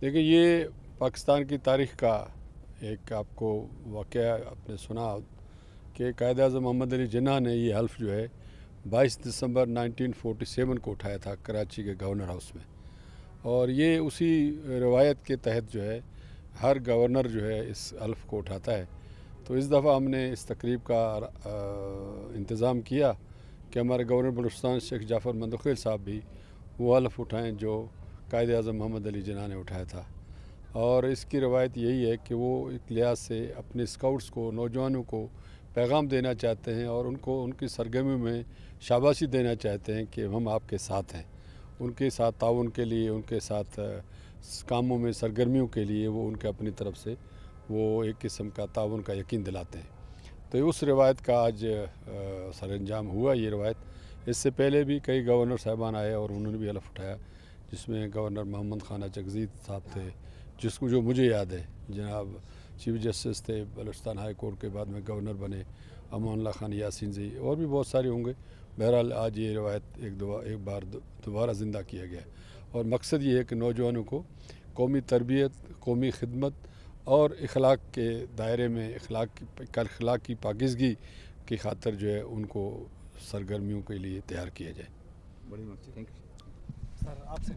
देखिए, ये पाकिस्तान की तारीख़ का एक आपको वाक़या आपने सुना कि कायद-ए-आज़म मोहम्मद अली जिन्ना ने ये हल्फ़ जो है 22 दिसंबर 1947 को उठाया था कराची के गवर्नर हाउस में। और ये उसी रवायत के तहत जो है हर गवर्नर जो है इस हल्फ़ को उठाता है। तो इस दफ़ा हमने इस तकरीब का इंतज़ाम किया कि हमारे गवर्नर बलूचिस्तान शेख जाफ़र मंदखिल साहब भी वो हल्फ़ उठाएँ जो कायद-ए-आज़म मोहम्मद अली जिन्ना ने उठाया था। और इसकी रवायत यही है कि वो एक लिहाज से अपने स्काउट्स को, नौजवानों को पैगाम देना चाहते हैं और उनको उनकी सरगर्मियों में शाबाशी देना चाहते हैं कि हम आपके साथ हैं। उनके साथ ताउन के लिए, उनके साथ कामों में सरगर्मियों के लिए वो उनके अपनी तरफ से वो एक किस्म का ताउन का यकीन दिलाते हैं। तो उस रवायत का आज सर अंजाम हुआ। ये रवायत इससे पहले भी कई गवर्नर साहबान आए और उन्होंने भी हल्फ़ उठाया, जिसमें गवर्नर मोहम्मद खान चकजीद साहब थे, जिसको जो मुझे याद है जनाब चीफ जस्टिस थे बलूचिस्तान हाई कोर्ट के बाद में गवर्नर बने अमानुल्लाह खान यासीन जी, और भी बहुत सारे होंगे। बहरहाल आज ये रवायत एक बार दोबारा ज़िंदा किया गया और मकसद ये है कि नौजवानों को कौमी तरबियत, कौमी खिदमत और अखलाक के दायरे में अखलाक की पाकीज़गी की खातिर जो है उनको सरगर्मियों के लिए तैयार किया जाए। बड़ी मर्जी। Thank you sir. आपसे